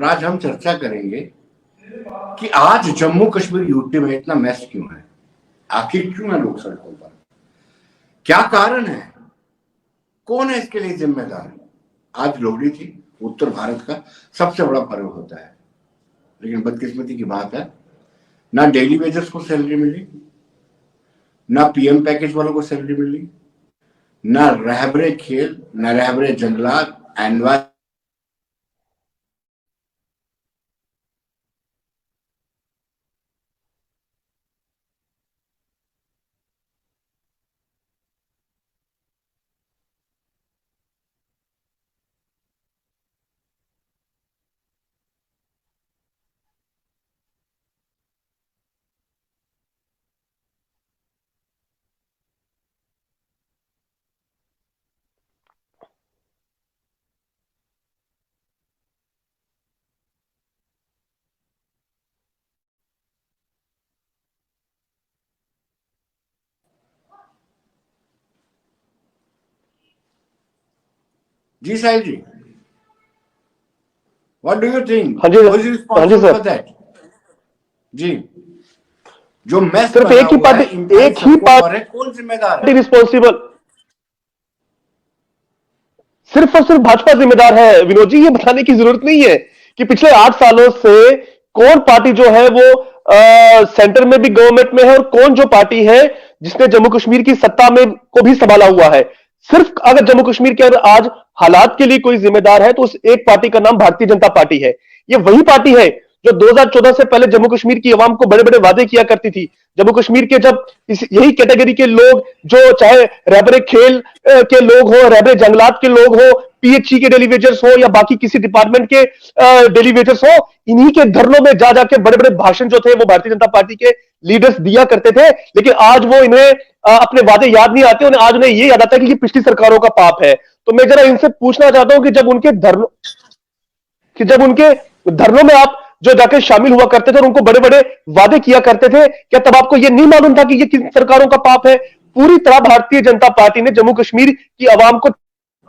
और आज हम चर्चा करेंगे कि आज जम्मू कश्मीर यूटी में इतना मैस क्यों है, आखिर क्यों है लोग सड़कों पर, क्या कारण है, कौन है इसके लिए जिम्मेदार। आज लोहड़ी थी, उत्तर भारत का सबसे बड़ा पर्व होता है, लेकिन बदकिस्मती की बात है ना डेली वेजर्स को सैलरी मिली, ना पीएम पैकेज वालों को सैलरी मिली, ना रहबरे खेल, ना रहबरे जंगलात एनवाय जी Sahil ji, what do you think, हाँ जी सर। जी, जो मैस सिर्फ एक ही पार्टी कौन जिम्मेदार है? रिस्पॉन्सिबल, सिर्फ और सिर्फ भाजपा जिम्मेदार है। विनोद जी, ये बताने की जरूरत नहीं है कि पिछले 8 सालों से कौन पार्टी जो है वो सेंटर में भी गवर्नमेंट में है और कौन जो पार्टी है जिसने जम्मू कश्मीर की सत्ता में को भी संभाला हुआ है। सिर्फ अगर जम्मू कश्मीर के अंदर आज हालात के लिए कोई जिम्मेदार है तो उस एक पार्टी का नाम भारतीय जनता पार्टी है। ये वही पार्टी है जो 2014 से पहले जम्मू कश्मीर की आवाम को बड़े बड़े वादे किया करती थी। जम्मू कश्मीर के जब यही कैटेगरी के लोग, जो चाहे रहबरे खेल के लोग हो, रहबरे जंगलात के लोग हो, पीएचई के डेलीवेजर्स हो या बाकी किसी डिपार्टमेंट के डेलीवेजर्स हो, इन्हीं के धरनों में जा जाके बड़े बड़े भाषण जो थे वो भारतीय जनता पार्टी के लीडर्स दिया करते थे। लेकिन आज वो इन्हें अपने वादे याद नहीं आते, उन्हें आज उन्हें ये याद आता है कि ये पिछली सरकारों का पाप है। तो मैं जरा इनसे पूछना चाहता हूं कि जब उनके धरनों में आप जो जाकर शामिल हुआ करते थे और उनको बड़े बड़े वादे किया करते थे, क्या तब आपको यह नहीं मालूम था कि यह किन सरकारों का पाप है? पूरी तरह भारतीय जनता पार्टी ने जम्मू कश्मीर की आवाम को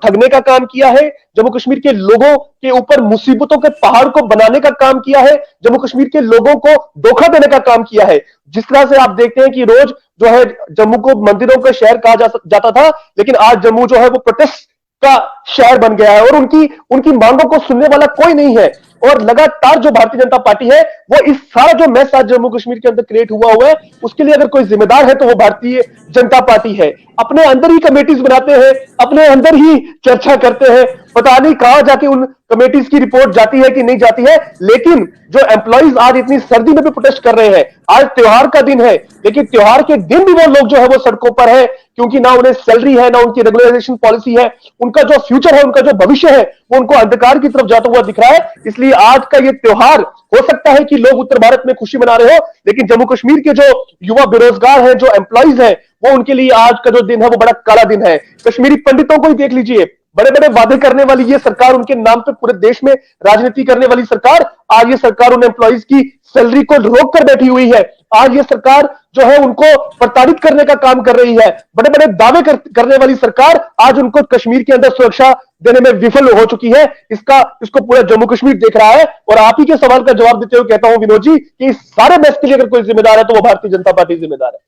ठगने का काम किया है, जम्मू कश्मीर के लोगों के ऊपर मुसीबतों के पहाड़ को बनाने का काम किया है, जम्मू कश्मीर के लोगों को धोखा देने का काम किया है। जिस तरह से आप देखते हैं कि रोज जो है जम्मू को मंदिरों का शहर कहा जाता था, लेकिन आज जम्मू जो है वो प्रोटेस्ट का शहर बन गया है और उनकी मांगों को सुनने वाला कोई नहीं है। और लगातार जो भारतीय जनता पार्टी है वो इस सारा जो मैस आज जम्मू कश्मीर के अंदर क्रिएट हुआ है उसके लिए अगर कोई जिम्मेदार है तो वो भारतीय जनता पार्टी है। अपने अंदर ही कमेटीज बनाते हैं, अपने अंदर ही चर्चा करते हैं, पता नहीं कहां जाके उन कमेटीज की रिपोर्ट जाती है कि नहीं जाती है। लेकिन जो एम्प्लॉइज आज इतनी सर्दी में भी प्रोटेस्ट कर रहे हैं, आज त्योहार का दिन है, लेकिन त्योहार के दिन भी वो लोग जो है वो सड़कों पर है, क्योंकि ना उन्हें सैलरी है, ना उनकी रेगुलराइजेशन पॉलिसी है। उनका जो फ्यूचर है, उनका जो भविष्य है वो उनको अंधकार की तरफ जाता हुआ दिख रहा है। इसलिए आज का ये त्योहार हो सकता है कि लोग उत्तर भारत में खुशी मना रहे हो, लेकिन जम्मू कश्मीर के जो युवा बेरोजगार हैं, जो एम्प्लॉइज हैं, वो उनके लिए आज का जो दिन है वो बड़ा काला दिन है। कश्मीरी पंडितों को ही देख लीजिए, बड़े बड़े वादे करने वाली ये सरकार, उनके नाम पे पूरे देश में राजनीति करने वाली सरकार, आज ये सरकार उन एम्प्लॉइज की सैलरी को रोक कर बैठी हुई है। आज ये सरकार जो है उनको प्रताड़ित करने का काम कर रही है। बड़े बड़े दावे करने वाली सरकार आज उनको कश्मीर के अंदर सुरक्षा देने में विफल हो चुकी है। इसको पूरा जम्मू कश्मीर देख रहा है। और आप ही के सवाल का जवाब देते हुए कहता हूं विनोद जी कि इस सारे मैस के लिए अगर कोई जिम्मेदार है तो वो भारतीय जनता पार्टी जिम्मेदार है।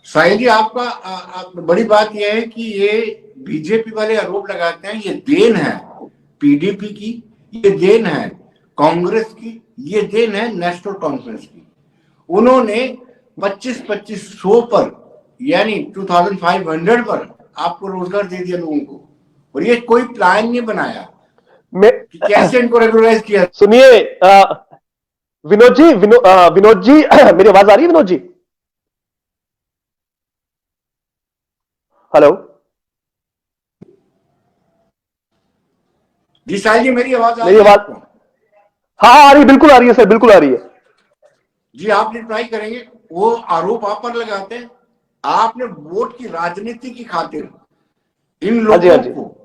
साहिल जी, आपका बड़ी बात यह है कि ये बीजेपी वाले आरोप लगाते हैं ये देन है पीडीपी की, ये देन है कांग्रेस की, ये देन है नेशनल कॉन्फ्रेंस की। उन्होंने 2500 पर यानी 2500 पर आपको रोजगार दे दिया लोगों को, और ये कोई प्लान नहीं बनाया कि कैसे इनको रेगुलराइज किया। सुनिए विनोद जी मेरी आवाज आ रही है विनोद जी? हेलो जी साहिल जी, मेरी आवाज हाँ आ रही है, बिल्कुल आ रही है सर, बिल्कुल आ रही है जी। आप रिप्लाई करेंगे, वो आरोप आप पर लगाते हैं आपने वोट की राजनीति की खातिर इन लोगों को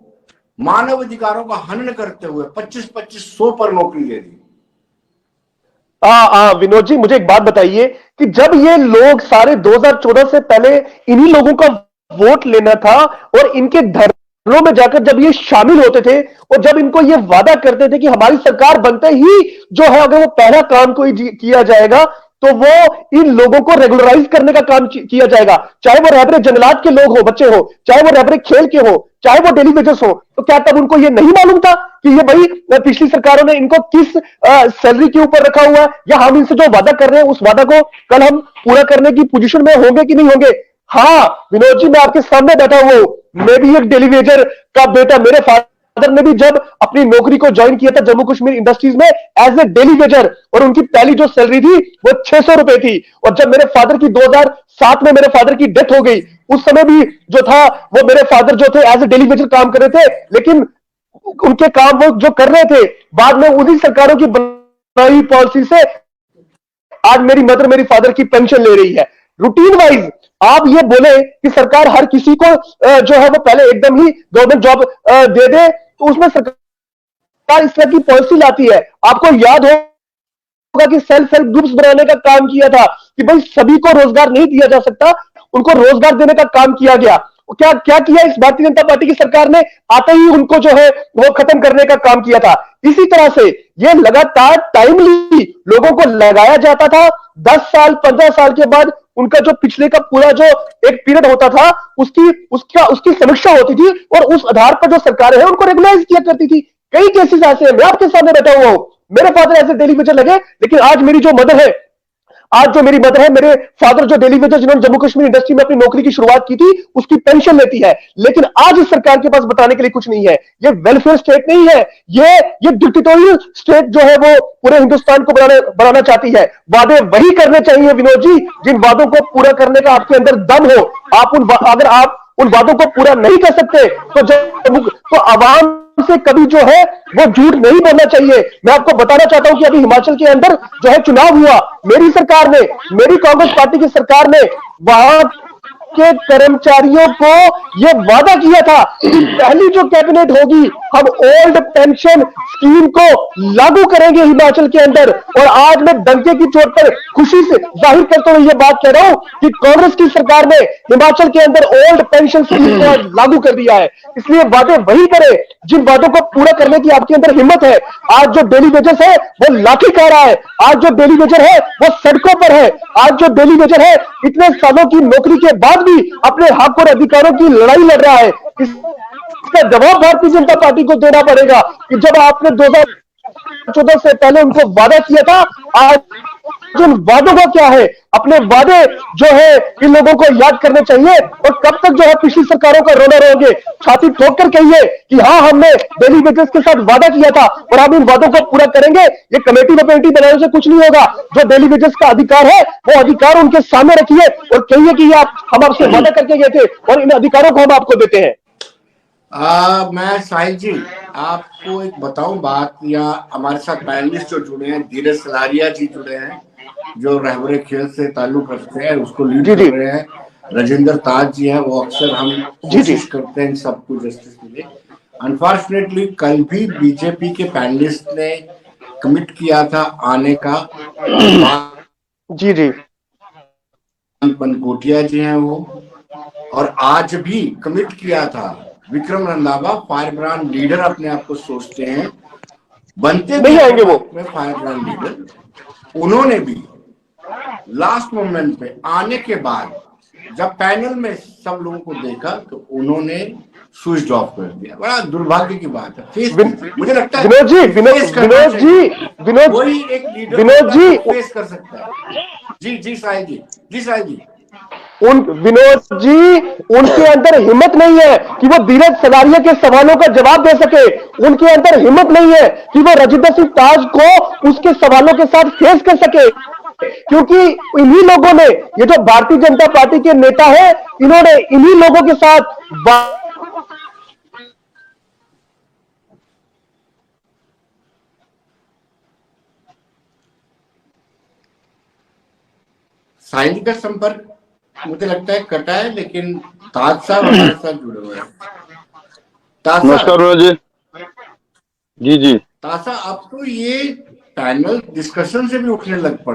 मानव अधिकारों का हनन करते हुए 2500 पर नौकरी दे दी। विनोद जी, मुझे एक बात बताइए कि जब ये लोग सारे 2014 से पहले इन्हीं लोगों का वोट लेना था और इनके धर्मों में जाकर जब ये शामिल होते थे और जब इनको ये वादा करते थे कि हमारी सरकार बनते ही जो है अगर वो पहला काम कोई किया जाएगा तो वो इन लोगों को रेगुलराइज करने का काम किया जाएगा, चाहे वो रहबरे जंगलात के लोग हो, बच्चे हो, चाहे वो रहबरे खेल के हो, चाहे वो डेली वेजेस हो। तो क्या तब उनको ये नहीं मालूम था कि ये भाई पिछली सरकारों ने इनको किस सैलरी के ऊपर रखा हुआ है, या हम इनसे जो वादा कर रहे हैं उस वादा को कल हम पूरा करने की पोजीशन में होंगे कि नहीं होंगे। हाँ विनोद जी, मैं आपके सामने बैठा हुआ हूं, मैं भी एक डेली वेजर का बेटा। मेरे फादर ने भी जब अपनी नौकरी को ज्वाइन किया था जम्मू कश्मीर इंडस्ट्रीज में एज ए डेली वेजर, और उनकी पहली जो सैलरी थी वो 600 रुपए थी। और जब मेरे फादर की 2007 में मेरे फादर की डेथ हो गई, उस समय भी जो था वो मेरे फादर जो थे एज ए डेली वेजर काम कर रहे थे, लेकिन उनके काम वो जो कर रहे थे बाद में उन्हीं सरकारों की बनाई पॉलिसी से आज मेरी मदर मेरी फादर की पेंशन ले रही है रूटीन वाइज। आप ये बोले कि सरकार हर किसी को जो है वो पहले एकदम ही गवर्नमेंट जॉब दे दे, तो उसमें सरकार इस तरह की पॉलिसी लाती है। आपको याद होगा कि सेल्फ हेल्प ग्रुप्स बनाने का काम किया था कि भाई सभी को रोजगार नहीं दिया जा सकता, उनको रोजगार देने का काम किया गया। क्या क्या किया इस भारतीय जनता पार्टी की सरकार ने, आते ही उनको जो है वो खत्म करने का काम किया था। इसी तरह से ये लगातार टाइमली लोगों को लगाया जाता था। 10 साल 15 साल के बाद उनका जो पिछले का पूरा जो एक पीरियड होता था उसकी समीक्षा होती थी और उस आधार पर जो सरकारें हैं उनको रेगुलाइज किया करती थी। कई केसेस ऐसे हैं, मैं आपके सामने बैठा हुआ हूं, मेरे फादर ऐसे डेली वेजर लगे, लेकिन आज मेरी जो मदर है, मेरे फादर जो डेली वेजर जिन्होंने जम्मू कश्मीर इंडस्ट्री में अपनी नौकरी की शुरुआत की थी, उसकी पेंशन लेती है। लेकिन आज इस सरकार के पास बताने के लिए कुछ नहीं है। ये वेलफेयर स्टेट नहीं है, ये डिक्टेटोरियल स्टेट जो है वो पूरे हिंदुस्तान को बनाना चाहती है। वादे वही करने चाहिए विनोद जी जिन वादों को पूरा करने का आपके अंदर दम हो। अगर आप उन वादों को पूरा नहीं कर सकते तो आवाम से कभी जो है वो झूठ नहीं बोलना चाहिए। मैं आपको बताना चाहता हूं कि अभी हिमाचल के अंदर जो है चुनाव हुआ, मेरी सरकार ने, मेरी कांग्रेस पार्टी की सरकार ने वहां के कर्मचारियों को यह वादा किया था कि पहली जो कैबिनेट होगी हम ओल्ड पेंशन स्कीम को लागू करेंगे हिमाचल के अंदर। और आज मैं डंके की चोट पर खुशी से जाहिर करते हुए यह बात कह रहा हूं कि कांग्रेस की सरकार ने हिमाचल के अंदर ओल्ड पेंशन स्कीम को लागू कर दिया है। इसलिए वादे वही करें जिन वादों को पूरा करने की आपके अंदर हिम्मत है। आज जो डेली वेजर्स है वो लाठी खा रहा है, आज जो डेली वेजर है वो सड़कों पर है, आज जो डेली वेजर है इतने सालों की नौकरी के बाद भी अपने हक और अधिकारों की लड़ाई लड़ रहा है। इसका जवाब भारतीय जनता पार्टी को देना पड़ेगा कि जब आपने 2014 से पहले उनको वादा किया था, आज उन वादों का क्या है। अपने वादे जो है इन लोगों को याद करने चाहिए। और कब तक जो है पिछली सरकारों का रोना रोगे, छाती ठोक कर कहिए कि हाँ हमने डेली वेजेस के साथ वादा किया था और हम इन वादों को पूरा करेंगे। ये कमेटी वमेटी बनाने से कुछ नहीं होगा। जो डेली वेजेस का अधिकार है वो अधिकार उनके सामने रखिए और कहिए कि हम आपसे वादा करके गए थे और इन अधिकारों को हम आपको देते हैं। मैं साहिल जी आपको एक बताऊं बात, या हमारे साथ पैनलिस्ट जो जुड़े हैं, धीरज सलारिया जी जुड़े हैं जो रहबरे खेल से ताल्लुक रखते हैं, उसको लीड कर रहे हैं। राजेंद्र ताज जी हैं, वो अक्सर हम कोशिश करते हैं सबको जस्टिस मिले। अनफॉर्चुनेटली कल भी बीजेपी के पैनलिस्ट ने कमिट किया था आने का। जी बनकोटिया जी हैं वो, और आज भी कमिट किया था। Vikram Randhawa fire brand leader अपने आप को सोचते हैं, बनते नहीं आएंगे वो फायर ब्रांड लीडर। उन्होंने भी लास्ट मोमेंट पे आने के बाद जब पैनल में सब लोगों को देखा तो उन्होंने स्विच ऑफ कर दिया। बड़ा दुर्भाग्य की बात है। मुझे लगता है विनोद जी वही एक लीडर फेस कर सकता है। जी साहिल जी विनोद जी उनके अंदर हिम्मत नहीं है कि वो धीरज सलारिया के सवालों का जवाब दे सके। उनके अंदर हिम्मत नहीं है कि वो राजेंद्र सिंह ताज को उसके सवालों के साथ फेस कर सके, क्योंकि इन्हीं लोगों ने, ये जो भारतीय जनता पार्टी के नेता है, इन्होंने इन्हीं लोगों के साथ साहिल का संपर्क मुझे लगता है कटा है, लेकिन ताज साहब हमारे साथ जुड़े हुए हैं। नमस्कार जी। ताज साहब अब तो ये पैनल डिस्कशन से भी उठने लग पड़े।